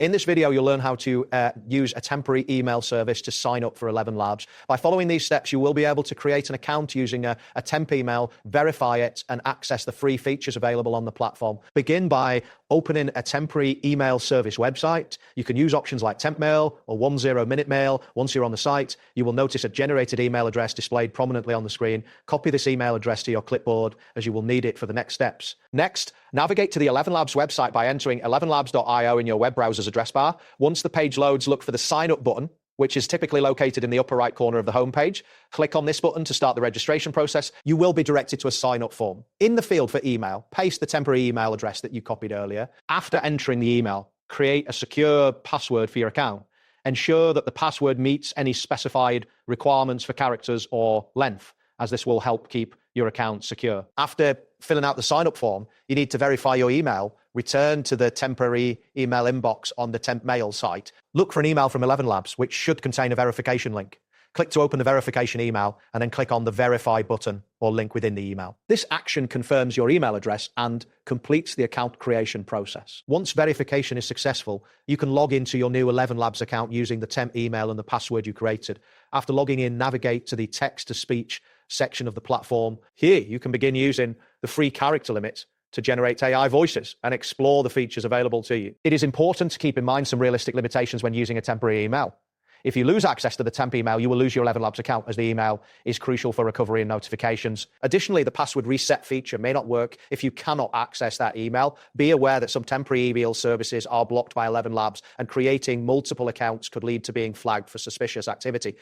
In this video, you'll learn how to use a temporary email service to sign up for ElevenLabs. By following these steps, you will be able to create an account using a temp email, verify it, and access the free features available on the platform. Begin by opening a temporary email service website. You can use options like temp mail or 10-minute mail. Once you're on the site, you will notice a generated email address displayed prominently on the screen. Copy this email address to your clipboard as you will need it for the next steps. Next, navigate to the ElevenLabs website by entering elevenlabs.io in your web browser's address bar. Once the page loads, look for the sign up button, which is typically located in the upper right corner of the homepage. Click on this button to start the registration process. You will be directed to a sign-up form. In the field for email, paste the temporary email address that you copied earlier. After entering the email, create a secure password for your account. Ensure that the password meets any specified requirements for characters or length, as this will help keep your account secure. After filling out the sign-up form, you need to verify your email. Return to the temporary email inbox on the temp mail site. Look for an email from ElevenLabs, which should contain a verification link. Click to open the verification email and then click on the verify button or link within the email. This action confirms your email address and completes the account creation process. Once verification is successful, you can log into your new ElevenLabs account using the temp email and the password you created. After logging in, navigate to the text-to-speech section of the platform. Here, you can begin using the free character limit to generate AI voices and explore the features available to you. It is important to keep in mind some realistic limitations when using a temporary email. If you lose access to the temp email, you will lose your ElevenLabs account, as the email is crucial for recovery and notifications. Additionally, the password reset feature may not work if you cannot access that email. Be aware that some temporary email services are blocked by ElevenLabs, and creating multiple accounts could lead to being flagged for suspicious activity.